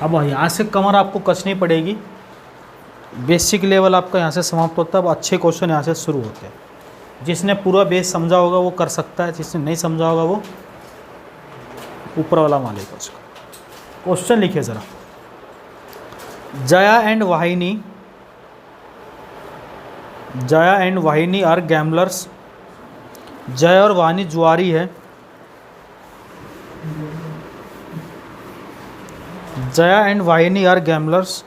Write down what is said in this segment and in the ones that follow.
अब यहाँ से कमर आपको कसनी पड़ेगी। बेसिक लेवल आपका यहाँ से समाप्त होता है। अब अच्छे क्वेश्चन यहाँ से शुरू होते हैं। जिसने पूरा बेस समझा होगा वो कर सकता है, जिसने नहीं समझा होगा वो ऊपर वाला मालिक है उसका। क्वेश्चन लिखिए ज़रा। Jaya and Vahini are gamblers. Jaya और वाहिनी जुआरी है। Jaya and Vahini are gamblers.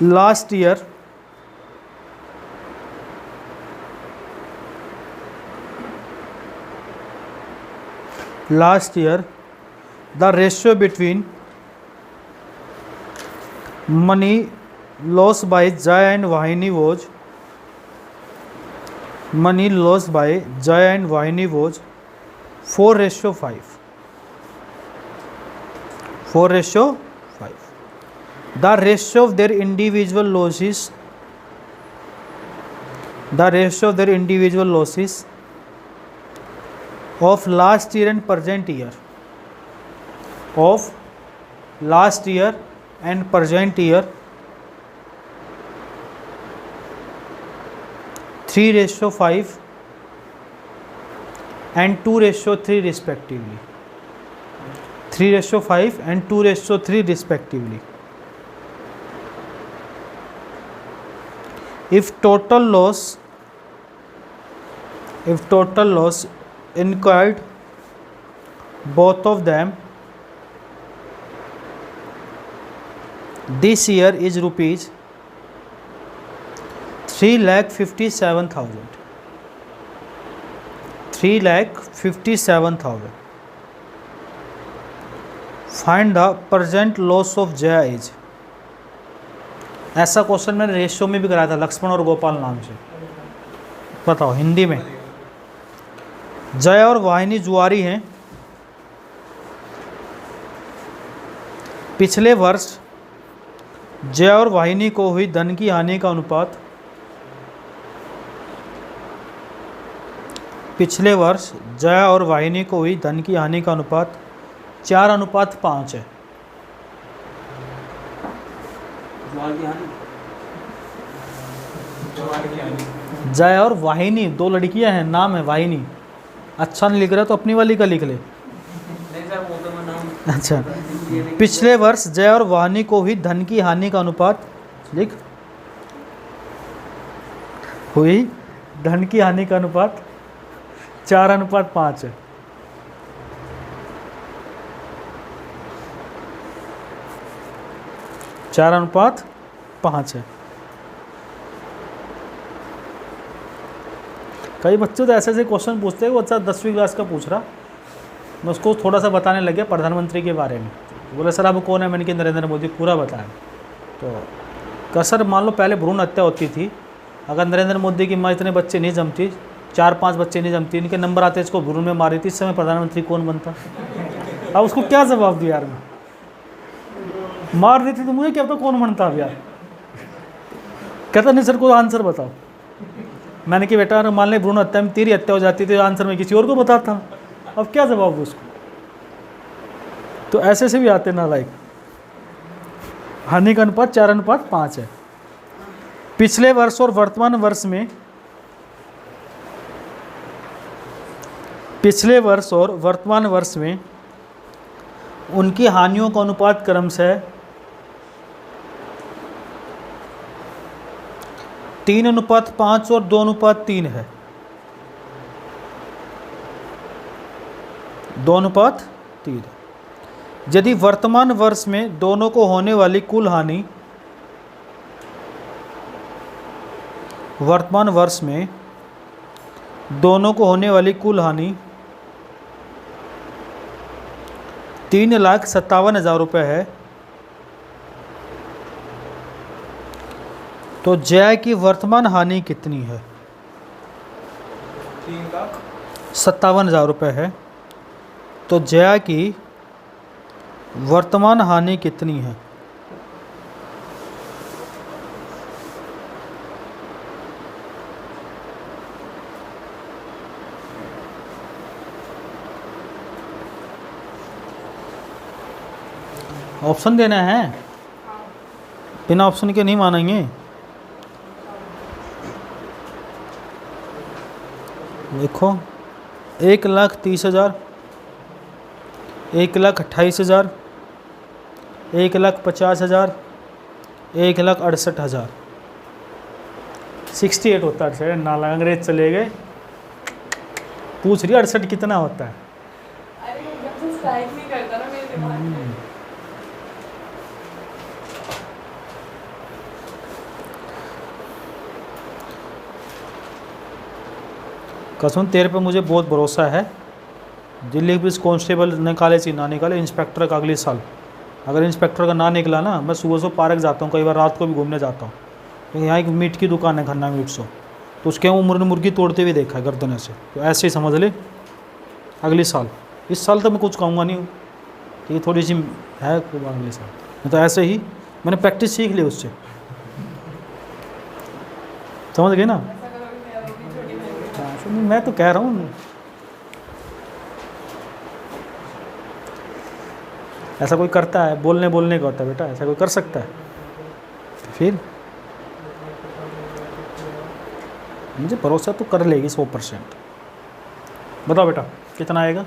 Last year the ratio between money lost by Jaya and Vahini was 4:5. 4:5. The ratio of their individual losses of last year and present year 3:5 and 2:3 respectively. 3:5 and 2:3 respectively. If total loss incurred both of them this year is rupees 3,57,000. 3,57,000. Find the present loss of Jaya is. ऐसा question मैंने ratio में भी कराया था लक्ष्मण और गोपाल नाम से। बताओ हिंदी में। जया और वाहिनी जुआरी हैं। पिछले वर्ष जया और वाहिनी को हुई धन की हानि का अनुपात 4:5 है। जया और वाहिनी दो लड़कियां हैं, नाम है वाहिनी। अच्छा नहीं लिख रहा तो अपनी वाली का लिख ले। नहीं सर, वो तो मैं नाम। अच्छा, पिछले वर्ष जया और वाहिनी को हुई धन की हानि का अनुपात लिख। हुई धन की हानि का अनुपात 4:5 है। चार अनुपात 5 है। कई बच्चे तो ऐसे ऐसे क्वेश्चन पूछते हैं। वो अच्छा 10वीं क्लास का पूछ रहा, मैं उसको थोड़ा सा बताने लगे प्रधानमंत्री के बारे में। बोले सर आप कौन है? मैंने कि नरेंद्र मोदी। पूरा बताया। तो कहा सर मान लो पहले भ्रूण हत्या होती थी, अगर नरेंद्र मोदी की माँ इतने बच्चे नहीं जमती, 4-5 बच्चे नहीं जमती, इनके नंबर आते इसको भ्रूण में मारी थी, इस समय प्रधानमंत्री कौन बनता? अब उसको क्या जवाब दिया यार? मैं मार देती तो मुझे क्या पता कौन बनता अब यार। कहता नहीं सर कोई आंसर बताओ। मैंने कि बेटा मान ले भ्रूण हत्या में तेरी हत्या हो जाती थी, आंसर मैं किसी और को बताता। अब क्या जवाब उसको? तो ऐसे से भी आते ना लाइक। हानि का अनुपात 4:5 है। पिछले वर्ष और वर्तमान वर्ष में उनकी हानियों का अनुपात क्रमशः 3:5 और 2:3 है। 2:3। यदि वर्तमान वर्ष में दोनों को होने वाली कुल हानि 3,57,000 रुपये है, तो जय की वर्तमान हानि कितनी है? 3,57,000 रुपये है, तो जया की वर्तमान हानि कितनी है? ऑप्शन देना है, बिना ऑप्शन के नहीं मानेंगे। देखो 1,30,000, 1,28,000, 1,50,000, 1,68,000। 68 होता है। नाला अंग्रेज चले गए, पूछ रही 68 कितना होता है। अरे एकदम से स्ट्राइक नहीं करता ना मेरे दिमाग में। कसम तेरे पे मुझे बहुत भरोसा है। दिल्ली पुलिस कांस्टेबल निकाले सी ना निकाले, इंस्पेक्टर का अगले साल अगर इंस्पेक्टर का ना निकला ना, मैं सुबह सुबह पार्क जाता हूँ, कई बार रात को भी घूमने जाता हूँ, क्योंकि यहाँ एक मीट की दुकान है खन्ना मीट शो, तो उसके उम्र ने मुर्गी तोड़ते हुए देखा है गर्दने से। तो ऐसे ही समझ ले अगले साल। इस साल तो मैं कुछ कहूँगा नहीं कि थोड़ी सी है अगले साल, मैं तो ऐसे ही मैंने प्रैक्टिस सीख ली उससे, समझ गए ना। ऐसा करोगे मेरा वो भी छोटी बहन है। मैं तो कह रहा हूँ ऐसा कोई करता है, बोलने का होता है बेटा, ऐसा कोई कर सकता है। फिर मुझे भरोसा तो कर लेगी 100%। बताओ बेटा कितना आएगा।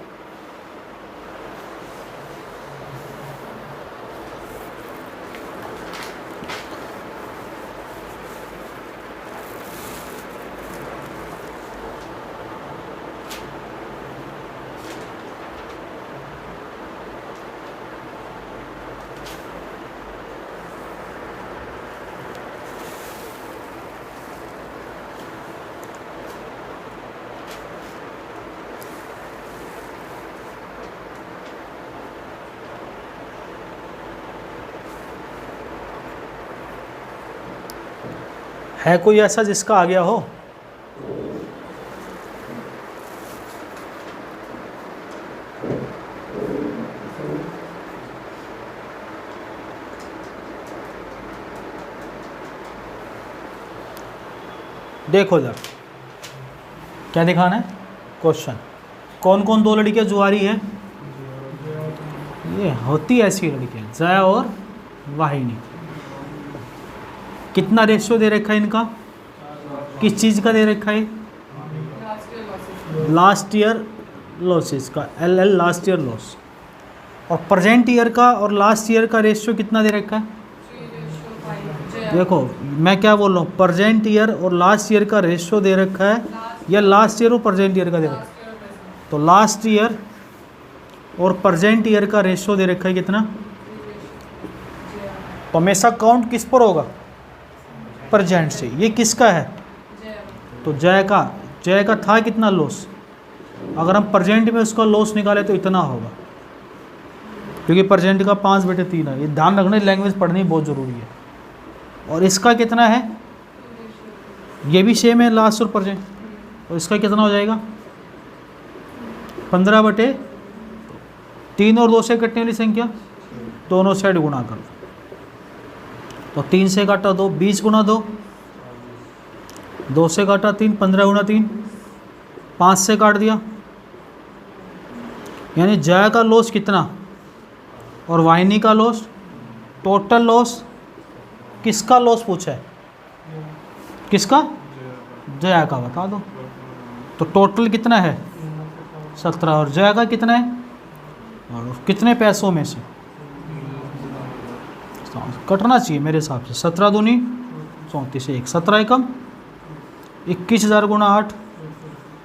है कोई ऐसा जिसका आ गया हो। देखो जरा क्या दिखाना है। क्वेश्चन, कौन कौन दो लड़कियां जुआरी है। ये होती ऐसी लड़कियां जया और वाहिनी। कितना रेशियो दे रखा है इनका, किस चीज़ का दे रखा है। लास्ट ईयर लॉसेस का, LL लास्ट ईयर लॉस। और प्रेजेंट ईयर का और लास्ट ईयर का रेशियो कितना दे रखा है। देखो मैं क्या बोल रहा हूँ, प्रेजेंट ईयर और लास्ट ईयर का रेशियो दे रखा है, या लास्ट ईयर और प्रेजेंट ईयर का दे रखा है। तो लास्ट ईयर और प्रेजेंट ईयर का रेशियो दे रखा है कितना। तो हमेशा काउंट किस पर होगा, प्रेजेंट से। ये किसका है, तो जय का था कितना लॉस। अगर हम प्रेजेंट में उसका लॉस निकाले तो इतना होगा, क्योंकि प्रेजेंट का 5/3 है। ये ध्यान रखना, लैंग्वेज पढ़नी बहुत ज़रूरी है। और इसका कितना है, ये भी सेम है लास्ट और प्रेजेंट। और इसका कितना हो जाएगा 15/3 और 2 से कटने वाली संख्या दोनों साइड गुणा कर। तो 3 से काटा 2, 20 गुणा 2, 2 से काटा 3, 15 गुणा 3, 5 से काट दिया। यानी जय का लॉस कितना और वाहिनी का लॉस, टोटल लॉस। किसका लॉस पूछा है, किसका, जया का बता दो। तो टोटल कितना है 17, और जया का कितना है, और कितने पैसों में से कटना चाहिए मेरे हिसाब से। 17 दूनी 34, 1 17 एकम 21,000 गुणा 8,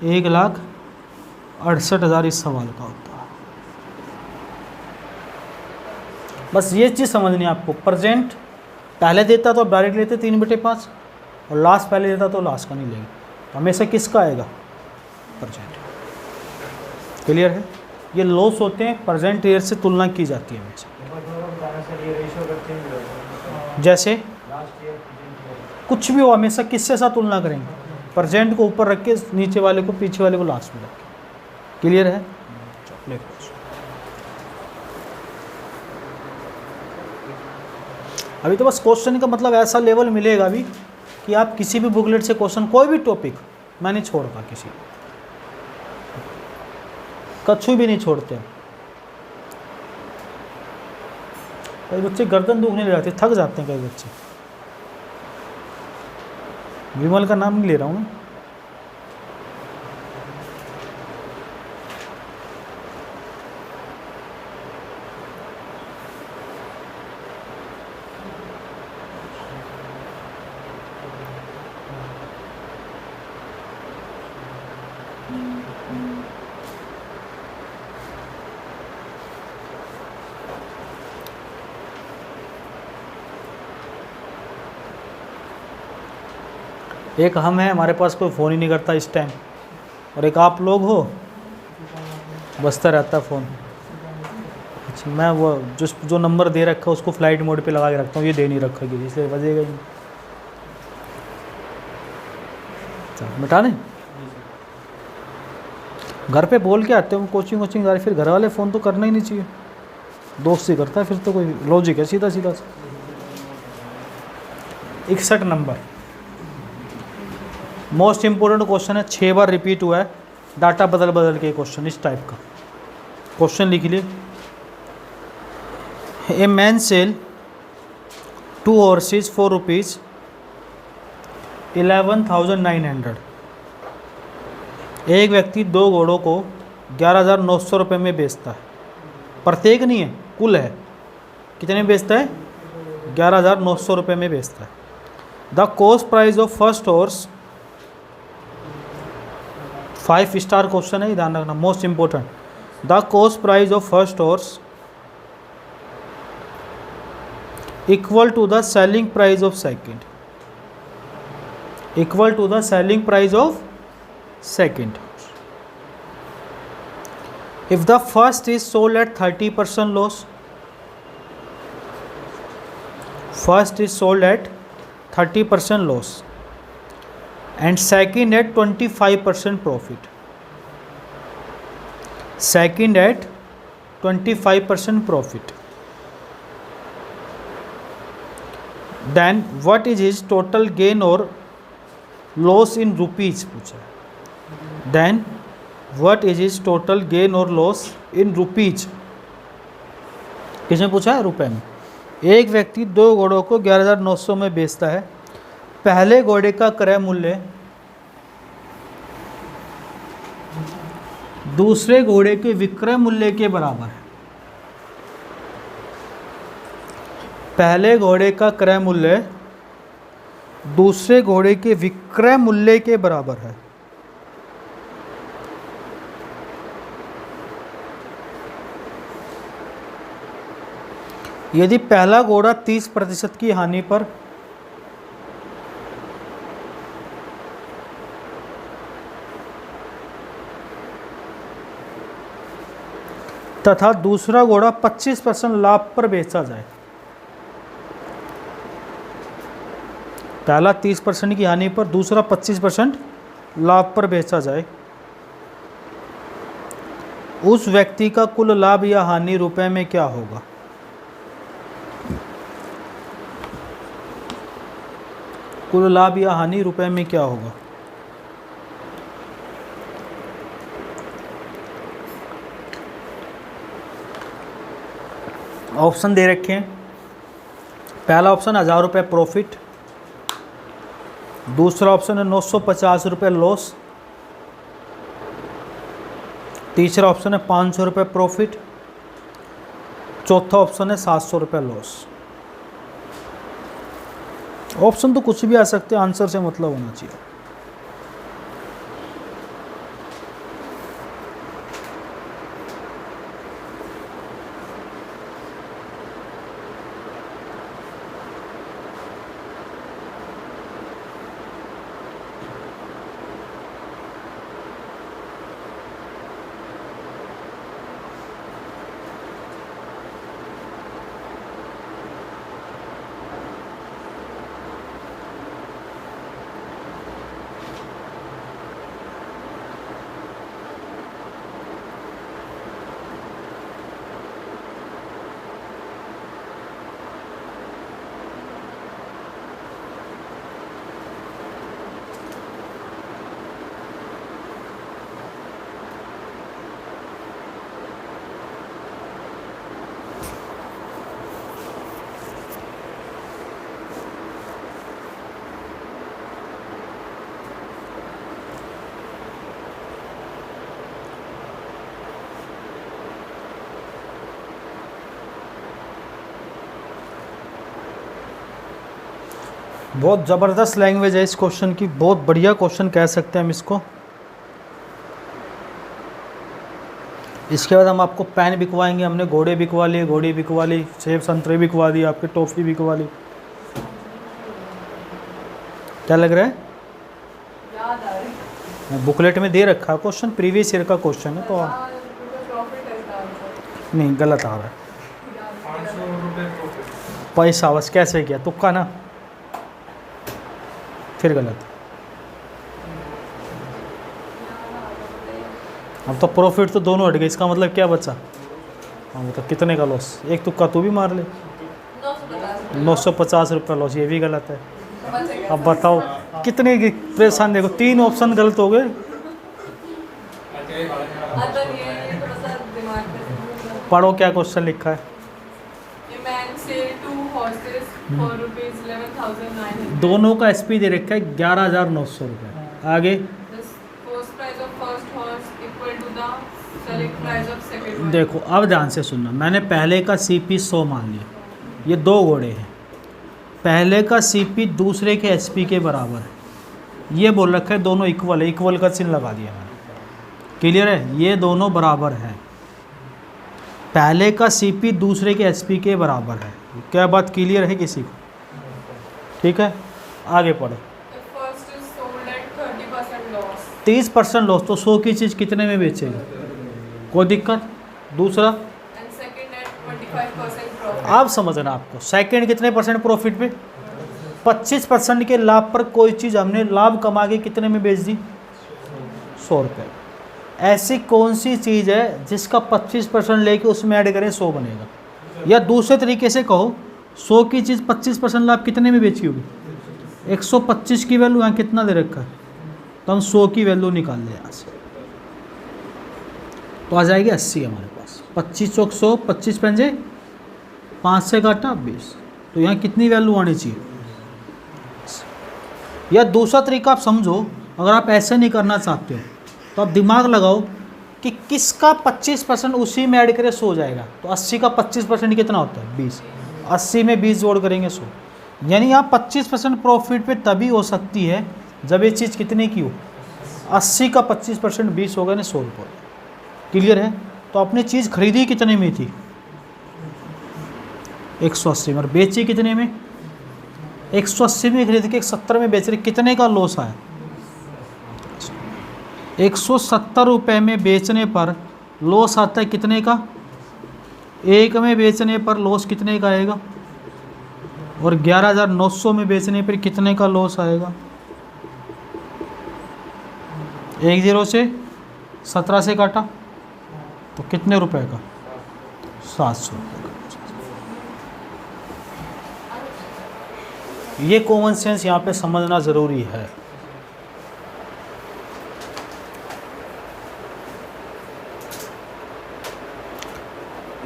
1,68,000 इस सवाल का होता है। बस ये चीज़ समझनी है आपको। प्रेजेंट पहले देता तो डायरेक्ट लेते 3/5, और लास्ट पहले देता तो लास्ट का नहीं लेंगे। हमेशा किसका आएगा, प्रेजेंट। क्लियर है। ये लॉस होते हैं प्रेजेंट ईयर से तुलना की जाती है हमेशा। जैसे कुछ भी हो, हमेशा किससे साथ तुलना करेंगे, प्रेजेंट को ऊपर रख के नीचे वाले को, पीछे वाले को लास्ट में रख के। क्लियर है। अभी तो बस क्वेश्चन का मतलब ऐसा लेवल मिलेगा अभी कि आप किसी भी बुकलेट से क्वेश्चन, कोई भी टॉपिक मैं नहीं छोड़ता, किसी कछु भी नहीं छोड़ते। कई बच्चे गर्दन दुखने लग जाते, थक जाते हैं कई बच्चे। विमल का नाम नहीं ले रहा हूँ मैं। एक हम हैं, हमारे पास कोई फ़ोन ही नहीं करता इस टाइम, और एक आप लोग हो, बजता रहता फ़ोन। अच्छा, मैं वो जो नंबर दे रखा है उसको फ्लाइट मोड पे लगा के रखता हूँ, ये दे नहीं रखा कि इसलिए बजेगा ही नहीं। अच्छा, मिटा दें। घर पे बोल के आते हो कोचिंग वोचिंग जा रही, फिर घर वाले फ़ोन तो करना ही नहीं चाहिए, दोस्त ही करता है, फिर तो कोई लॉजिक है सीधा सीधा। 61 नंबर मोस्ट इंपोर्टेंट क्वेश्चन है, 6 बार रिपीट हुआ है, डाटा बदल बदल के क्वेश्चन इस टाइप का। क्वेश्चन लिख लिए, a man sell 2 horses for rupees 11,900। एक व्यक्ति 2 घोड़ों को 11,900 रुपये में बेचता है। प्रत्येक नहीं है, कुल है। कितने में बेचता है? 11,900 रुपये में बेचता है। The cost price of first horse, 5 star question है, ध्यान रखना, most important. The cost price of first horse equal to the selling price of second, equal to the selling price of second. If the first is sold at 30% loss, first is sold at 30% loss and second at 25% profit, second at 25% profit, then what is his total gain or loss in rupees पूछा है। then what is his total gain or loss in rupees, किसने पूछा है? रुपए में। एक व्यक्ति 2 घोड़ों को 11,900 में बेचता है। पहले घोड़े का क्रय मूल्य दूसरे घोड़े के विक्रय मूल्य के बराबर है। पहले घोड़े का क्रय मूल्य दूसरे घोड़े के विक्रय मूल्य के बराबर है। यदि पहला घोड़ा 30% की हानि पर तथा दूसरा घोड़ा 25% लाभ पर बेचा जाए, पहला 30% की हानि पर, दूसरा 25% लाभ पर बेचा जाए, उस व्यक्ति का कुल लाभ या हानि रुपए में क्या होगा? कुल लाभ या हानि रुपए में क्या होगा? ऑप्शन दे रखे हैं। पहला ऑप्शन 1,000 रुपये प्रॉफिट, दूसरा ऑप्शन है 950 रुपये लॉस, तीसरा ऑप्शन है 500 रुपये प्रॉफिट, चौथा ऑप्शन है 700 रुपये लॉस। ऑप्शन तो कुछ भी आ सकते हैं, आंसर से मतलब होना चाहिए। बहुत ज़बरदस्त लैंग्वेज है इस क्वेश्चन की, बहुत बढ़िया क्वेश्चन कह सकते हैं हम इसको। इसके बाद हम आपको पेन बिकवाएंगे, हमने घोड़े बिकवा लिए, घोड़ी बिकवा ली, सेब संतरे बिकवा दिए, आपके टॉफ़ी बिकवा ली। क्या लग रहा है? याद आ रही बुकलेट में दे रखा है क्वेश्चन, प्रीवियस ईयर का क्वेश्चन है तो प्रॉफिट है इसका आंसर नहीं गलत आ रहा है। 500 रुपये प्रॉफिट। पैसा बस कैसे किया, तुक्का ना, फिर गलत। अब तो प्रॉफिट तो दोनों हट गए, इसका मतलब क्या बचा? हाँ मतलब कितने का लॉस? एक तुक्का तू भी मार ले। 950 रुपये लॉस, ये भी गलत है। अब बताओ कितने की परेशान, देखो 3 ऑप्शन गलत हो गए। पढ़ो क्या क्वेश्चन लिखा है। दोनों का एसपी दे रखा है 11,900 रुपये। आगे देखो, अब ध्यान से सुनना, मैंने पहले का सीपी 100 मान लिया, ये 2 घोड़े हैं, पहले का सीपी दूसरे के एसपी के बराबर है, ये बोल रखा है दोनों इक्वल है, इक्वल का चिन्ह लगा दिया मैंने। क्लियर है? ये दोनों बराबर हैं, पहले का सीपी दूसरे के एसपी के बराबर है। क्या बात क्लियर है किसी को? ठीक है, आगे पढ़ो। 30% लॉस, तो 100 की चीज़ कितने में बेचेगा? कोई दिक्कत? दूसरा आप समझना, आपको सेकंड कितने परसेंट प्रॉफिट पे? 25% के लाभ पर कोई चीज़ हमने लाभ कमा के कितने में बेच दी? 100 रुपये। ऐसी कौन सी चीज़ है जिसका 25% लेके उसमें ऐड करें 100 बनेगा? या दूसरे तरीके से कहो, 100 की चीज़ 25% लाभ कितने में बेची होगी? 125 की वैल्यू यहाँ कितना दे रखा है, तो हम 100 की वैल्यू निकाल लें यहाँ से, तो आ जाएगी 80 हमारे पास। 25 चौक 100, 25 पंजे 5 से काटा 20, तो यहाँ कितनी वैल्यू आनी चाहिए? या दूसरा तरीका आप समझो, अगर आप ऐसे नहीं करना चाहते हो तो आप दिमाग लगाओ कि किसका 25% उसी में ऐड करें 100 जाएगा, तो 80 का 25% कितना होता है? 20। 80 में 20 जोड़ करेंगे 100, यानी यहाँ 25% प्रॉफिट पे तभी हो सकती है जब ये चीज़ कितने की हो? 80 का 25% 20 होगा ना 100 रुपये। क्लियर है? तो आपने चीज़ खरीदी कितने में थी? 180 में, और बेची कितने में? 180 में खरीद के 70 में बेच रहे, कितने का लॉस आया? 170 रुपये में बेचने पर लॉस आता है कितने का? 1 में बेचने पर लॉस कितने का आएगा? और 11,900 में बेचने पर कितने का लॉस आएगा? 10 से 17 से काटा तो कितने रुपए का? 700 रुपये का। ये कॉमन सेंस यहाँ पे समझना ज़रूरी है।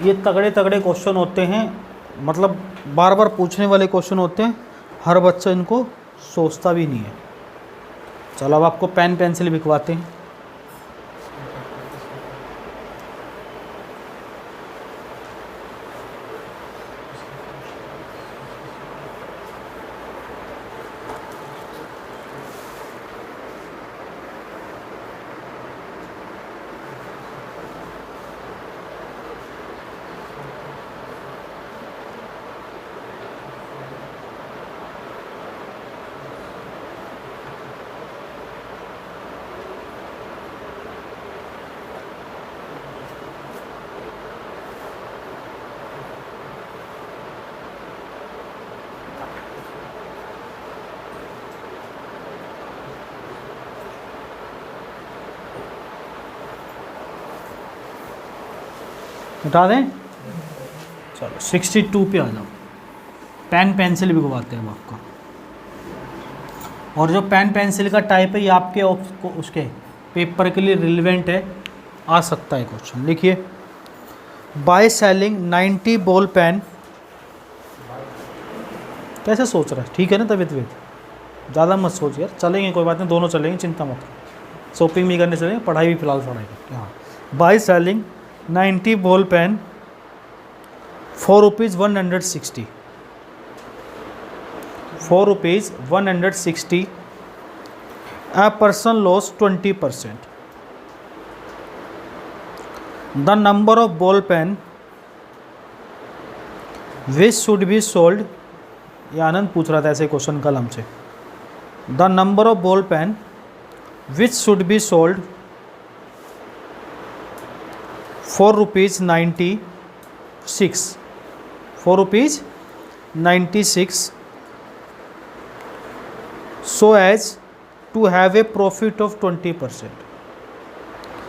ये तगड़े तगड़े क्वेश्चन होते हैं, मतलब बार बार पूछने वाले क्वेश्चन होते हैं, हर बच्चा इनको सोचता भी नहीं है। चलो अब आपको पेन पेंसिल बिकवाते हैं। उठा दें? चलो 62 पे आ जाओ। पेन पेंसिल बिकवाते हैं आपका, और जो पेन पेंसिल का टाइप है ये आपके उसके पेपर के लिए रिलेवेंट है, आ सकता है क्वेश्चन। लिखिए, बाय सेलिंग 90 बॉल पेन। कैसे सोच रहा है? ठीक है ना तबीयत? ज़्यादा मत सोच यार, चलेंगे कोई बात नहीं, दोनों चलेंगे, चिंता मत। शॉपिंग भी करने चलेंगे, पढ़ाई भी फिलहाल पढ़ाई। हाँ, by selling 90 ball pen for ₹160 4 rupees 160, a person lost 20%. The number of ball pen which should be sold, ये आनंद पूछ रहा था ऐसे क्वेश्चन कल हमसे. The number of ball pen which should be sold for rupees 96, 4 rupees 96, so as to have a profit of 20%.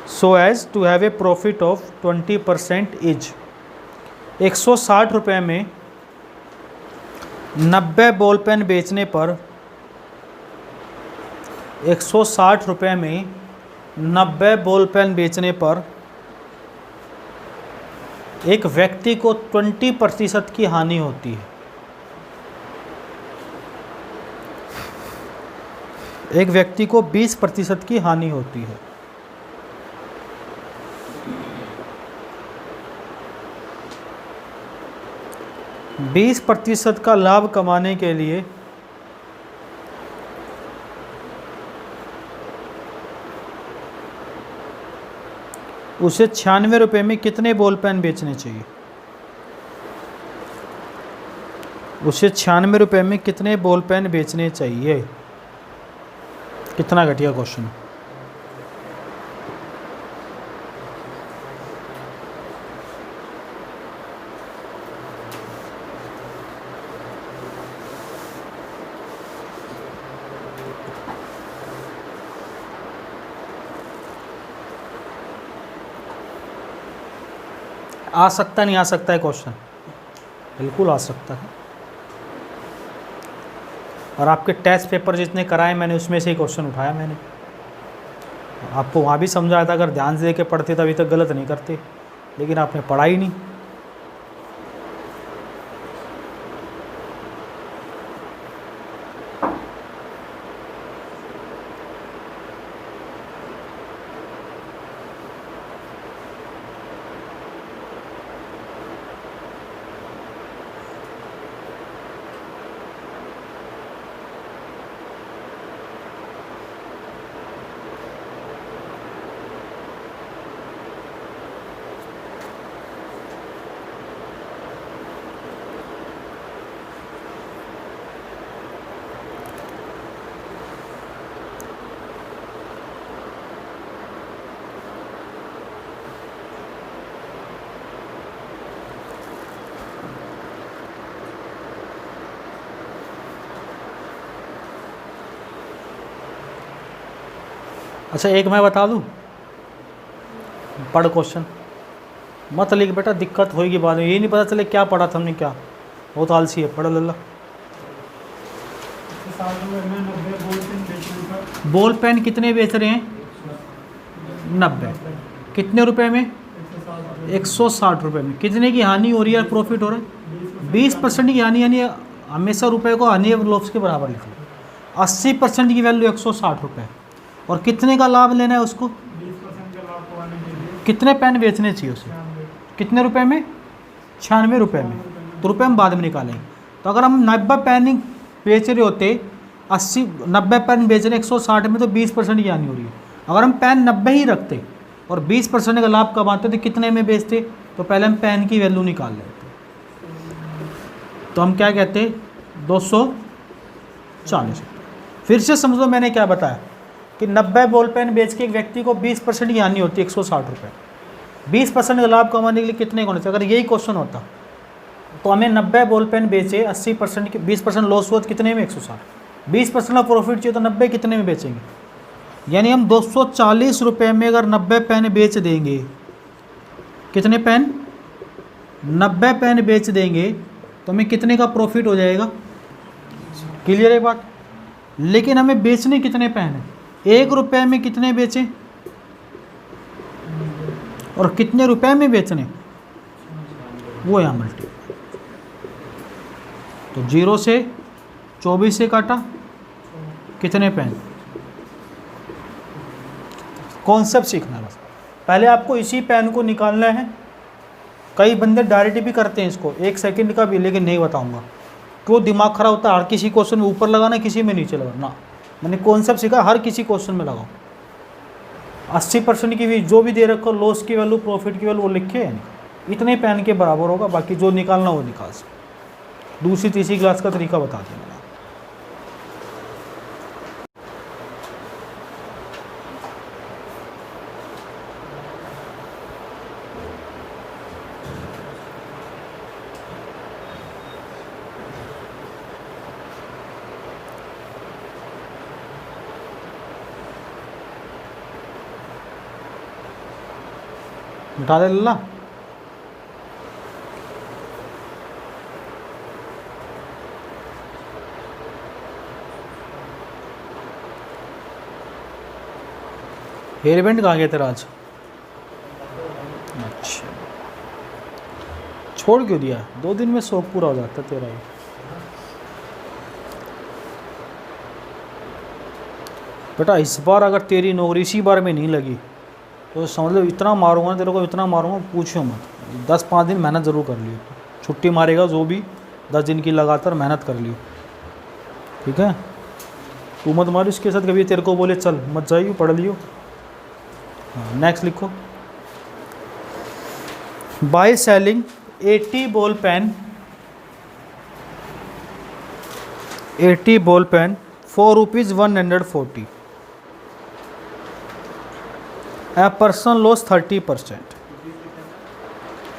So as to have a profit of 20% is 160 रुपये में 90 ball pen बेचने पर 160 रुपये में 90 बॉल पेन बेचने पर एक व्यक्ति को 20% की हानि होती है. एक व्यक्ति को 20% की हानि होती है. बीस % का लाभ कमाने के लिए उसे 96 रुपये में कितने बॉल पेन बेचने चाहिए? उसे 96 रुपये में कितने बॉल पेन बेचने चाहिए? कितना घटिया क्वेश्चन. आ सकता नहीं आ सकता है क्वेश्चन? बिल्कुल आ सकता है. और आपके टेस्ट पेपर जितने कराए मैंने उसमें से ही क्वेश्चन उठाया मैंने. आपको वहाँ भी समझाया था अगर ध्यान से दे के पढ़ते तो अभी तक गलत नहीं करते, लेकिन आपने पढ़ा ही नहीं. अच्छा एक मैं बता दूं, पढ़ क्वेश्चन मत लिख बेटा, दिक्कत होगी बाद में. यही नहीं पता चले क्या पढ़ा था हमने, क्या बहुत आलसी है. पढ़ लल्ला. बॉल पेन कितने बेच रहे हैं? 90. कितने रुपए में? 160 रुपये में. कितने की हानि हो रही है, प्रॉफिट हो रहा है? 20% की हानि, यानी हमेशा रुपए को हानि और लॉस के बराबर लिख लो. 80% की वैल्यू 160 रुपये. और कितने का लाभ लेना है उसको? 20% का लाभ पाने के लिए कितने पेन बेचने चाहिए उसे? कितने रुपए में? 96 रुपये में. तो रुपये हम बाद में निकालेंगे. तो अगर हम 90 पेन बेच रहे होते, 90 पेन बेच रहे 160 में, तो 20% की हानि हो रही है. अगर हम पेन 90 ही रखते और 20% का लाभ कमाते तो कितने में बेचते? तो पहले हम पेन की वैल्यू निकाल लेते. तो हम क्या कहते? 240. फिर से समझो मैंने क्या बताया कि 90 बॉल पेन बेच के एक व्यक्ति को 20% की हानि होती है, 160 रुपये. 20% का लाभ कमाने के लिए कितने होने चाहिए? अगर यही क्वेश्चन होता तो हमें 90 बॉल पेन बेचे, 80% की 20% लॉस हुआ तो कितने में? 160. 20% का प्रॉफिट चाहिए तो 90 कितने में बेचेंगे? यानी हम 240 रुपये में अगर 90 पेन बेच देंगे, कितने पेन? 90 पेन बेच देंगे तो हमें कितने का प्रॉफिट हो जाएगा? क्लियर है बात? लेकिन हमें बेचने कितने पेन है? 1 रुपये में कितने बेचें और कितने रुपए में बेचने, वो यहाँ मल्टी. तो 0 से 24 से काटा, कितने पेन? कॉन्सेप्ट सीखना बस. पहले आपको इसी पेन को निकालना है. कई बंदे डायरेक्ट भी करते हैं इसको, 1 सेकंड का भी, लेकिन नहीं बताऊंगा. क्यों दिमाग खराब होता है? हर किसी क्वेश्चन में ऊपर लगाना, किसी में नीचे लगाना। मैंने कॉन्सेप्ट सीखा, हर किसी क्वेश्चन में लगाओ। 80% की भी जो भी दे रखो, लॉस की वैल्यू, प्रॉफिट की वैल्यू वो लिखे है, इतने पेन के बराबर होगा, बाकी जो निकालना वो निकाल सकते। दूसरी तीसरी क्लास का तरीका बता दिया मैंने। मिटा दे लल्ला। हेयर बैंड कहाँ गया तेरा आज? अच्छा, छोड़ क्यों दिया? 2 दिन में शौक पूरा हो जाता तेरा ही। बेटा इस बार अगर तेरी नौकरी इसी बार में नहीं लगी तो समझ लो इतना मारूंगा तेरे को, इतना मारूंगा पूछो मत। 10-5 दिन मेहनत ज़रूर कर लियो, छुट्टी मारेगा जो भी 10 दिन की लगातार मेहनत कर लियो, ठीक है? तू मत मार इसके साथ, कभी तेरे को बोले चल मत जाइयो, पढ़ लियो। हाँ, नेक्स्ट लिखो। By selling 80 ball pen, 80 ball pen for ₹140, a person loss 30%,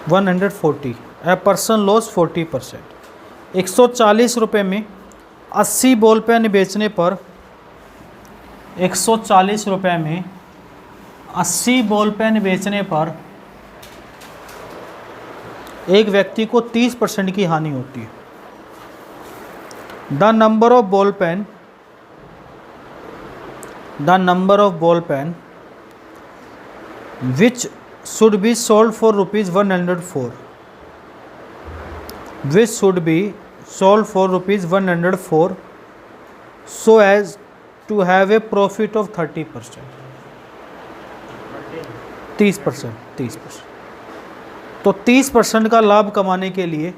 140, a person loss 40%। 140 रुपये में 80 बॉल पेन बेचने पर, 140 रुपये में 80 बॉल पेन बेचने पर एक व्यक्ति को 30% की हानि होती है। The number of ball pen, the number of ball pen which should be sold for ₹104, which should be sold for ₹104 so as to have a profit of 30%, 30%। तो 30% का लाभ कमाने के लिए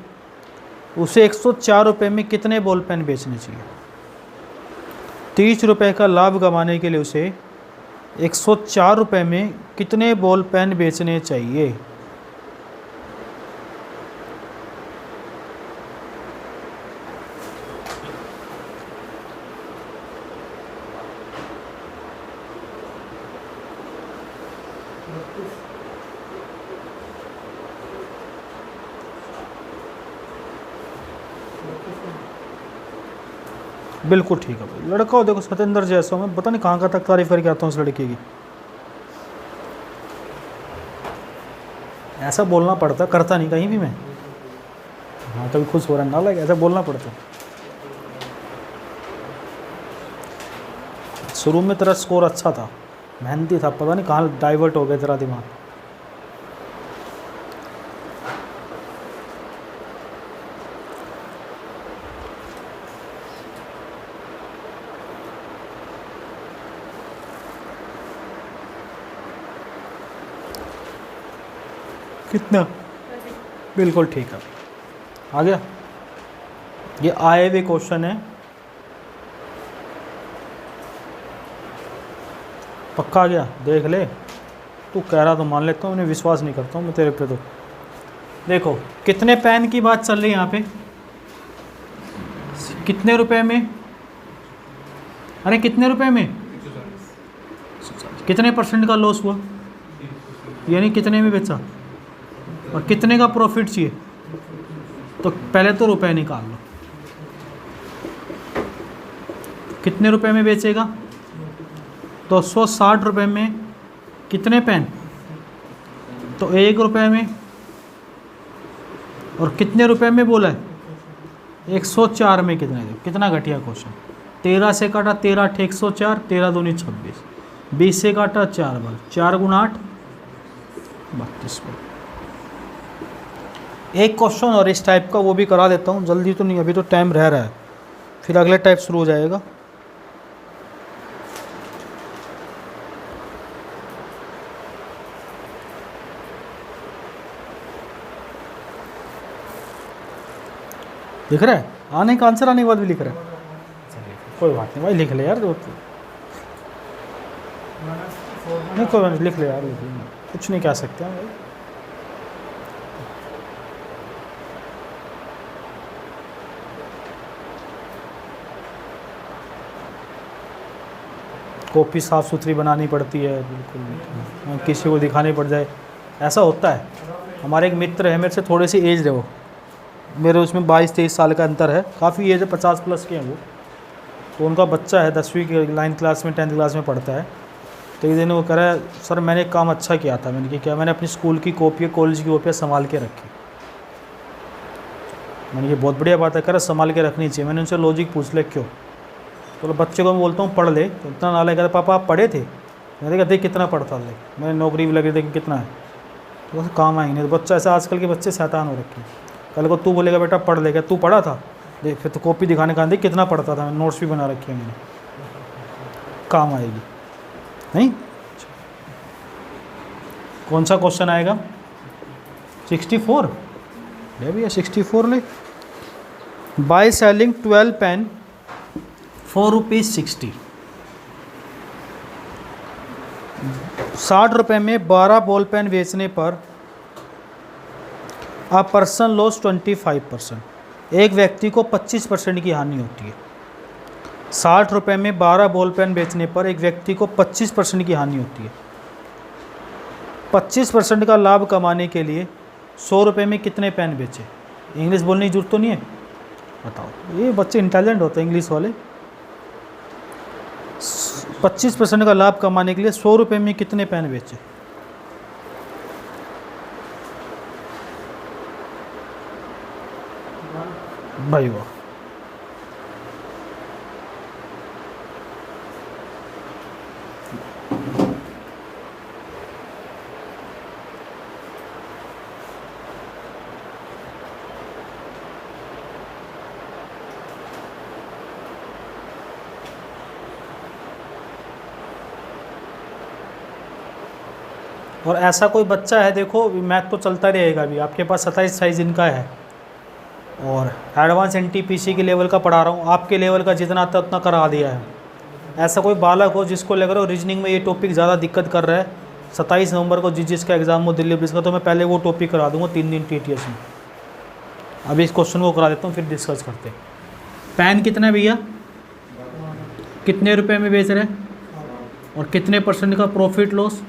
उसे 104 रुपये में कितने बॉल पेन बेचने चाहिए? 30 रुपये का लाभ कमाने के लिए उसे 104 रुपये में कितने बॉल पेन बेचने चाहिए? बिल्कुल ठीक है भाई। लड़का हो देखो सतेंद्र जैसा, मैं पता नहीं कहाँ तक तारीफ करके आता हूँ उस लड़के की। ऐसा बोलना पड़ता, करता नहीं कहीं भी मैं। हाँ तभी खुश हो रहा ना, लगे ऐसा बोलना पड़ता। शुरू में तेरा स्कोर अच्छा था, मेहनती था, पता नहीं कहाँ डाइवर्ट हो गया तेरा दिमाग। कितना? बिल्कुल ठीक है, आ गया। ये आए हुए क्वेश्चन है, पक्का आ गया? देख ले, तू कह रहा तो मान लेता हूँ, उन्हें विश्वास नहीं करता हूँ मैं तेरे पे। तो देखो कितने पेन की बात चल रही है यहाँ पे, कितने रुपए में? अरे कितने रुपए में? कितने % का लॉस हुआ, यानी कितने में बेचा और कितने का प्रॉफिट चाहिए? तो पहले तो रुपए निकाल लो। कितने रुपए में बेचेगा? 260 रुपये में कितने पेन? तो 1 रुपये में। और कितने रुपए में बोला है? 104 में कितने? कितना घटिया क्वेश्चन। 13 से काटा, 13 8 104, 13 दूनी 26, 20 से काटा 4 बार, 4 गुना 8 32 बार। एक क्वेश्चन और इस टाइप का वो भी करा देता हूँ, जल्दी तो नहीं, अभी तो टाइम रह रहा है, फिर अगले टाइप शुरू हो जाएगा। दिख रहा है? आने का आंसर आने के बाद भी लिख रहा है। चलिए कोई बात नहीं भाई, लिख ले यार, नहीं कोई बात नहीं, लिख ले यार, कुछ नहीं कह सकते हैं भाई। कॉपी साफ़ सुथरी बनानी पड़ती है बिल्कुल, किसी को दिखानी पड़ जाए, ऐसा होता है। हमारे एक मित्र है, मेरे से थोड़ी सी एज है वो, मेरे उसमें 22-23 साल का अंतर है, काफ़ी एज है, 50 प्लस के हैं वो। तो उनका बच्चा है 10वीं के 9th क्लास में 10th क्लास में पढ़ता है। तो एक दिन वो कह रहा है सर मैंने एक काम अच्छा किया था। मैंने क्या? मैंने अपनी स्कूल की कॉपी कॉलेज की कॉपियाँ संभाल के रखी। मैंने ये बहुत बढ़िया बात है। कह रहा संभाल के रखनी चाहिए। मैंने उनसे लॉजिक पूछ लिया क्यों? तो बच्चे को मैं बोलता हूँ पढ़ ले, तो इतना नाला कहता पापा आप पढ़े थे? मैंने कहा देख कितना पढ़ता ले, मैंने नौकरी भी लगी देखी कितना है, तो बस काम आएंगे। तो बच्चा ऐसा, आजकल के बच्चे शैतान हो रखे हैं। कल को तू बोलेगा बेटा पढ़ लेगा, तू पढ़ा था देख, फिर तो कॉपी दिखाने का देख कितना पढ़ता था, नोट्स भी बना रखे हैं मैंने, काम आएगी नहीं। कौन सा क्वेश्चन आएगा? 64 ले भैया, 64 ले। बाय सेलिंग 12 पेन ₹4.60, 60 रुपये में 12 बॉल पेन बेचने पर अ पर्सन लॉस 25%, एक व्यक्ति को 25% की हानि होती है। 60 रुपये में 12 बॉल पेन बेचने पर एक व्यक्ति को 25% की हानि होती है। 25% का लाभ कमाने के लिए 100 रुपये में कितने पेन बेचे? इंग्लिश बोलने की जरूरत तो नहीं है, बताओ। ये बच्चे इंटेलिजेंट होते हैं इंग्लिश वाले। 25% का लाभ कमाने के लिए 100 रुपये में कितने पेन बेचे? भाई वाह, और ऐसा कोई बच्चा है, देखो मैथ तो चलता रहेगा अभी, आपके पास 27 साइज इनका है और एडवांस NTPC के लेवल का पढ़ा रहा हूँ, आपके लेवल का जितना आता है उतना करा दिया है। ऐसा कोई बालक हो जिसको लग रहा हो रीजनिंग में ये टॉपिक ज़्यादा दिक्कत कर रहा है, 27 नवंबर को जिसका एग्ज़ाम हो दिल्ली पुलिस का, तो मैं पहले वो टॉपिक करा दूँगा 3 दिन TTS में। अभी इस क्वेश्चन को करा देता हूँ, फिर डिस्कस करते हैं। पेन कितना है भैया? कितने रुपए में बेच रहे हैं और कितने % का प्रॉफिट लॉस?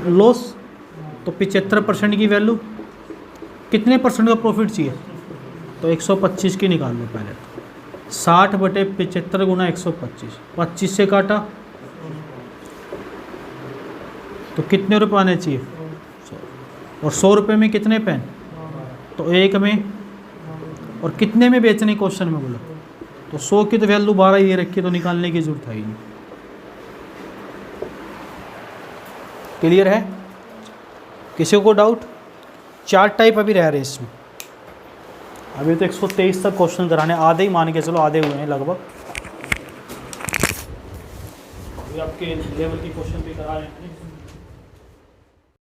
लॉस तो 75% की वैल्यू, कितने % का प्रॉफिट चाहिए? तो 125 की निकाल लो पहले तो। 60/75 गुना 125, 25 से काटा तो कितने रुपए आने चाहिए? 100। और 100 रुपये में कितने पेन? तो एक में। और कितने में बेचने क्वेश्चन में बोला? तो 100 की तो वैल्यू 12 ये रखी, तो निकालने की जरूरत है ही नहीं। क्लियर है? किसी को डाउट? 4 टाइप अभी रह रहे इसमें। अभी तो 123 तक क्वेश्चन कराने, आधे ही मान के चलो, आधे हुए हैं लगभग। अभी आपके लेवल की क्वेश्चन भी करा रहे हैं।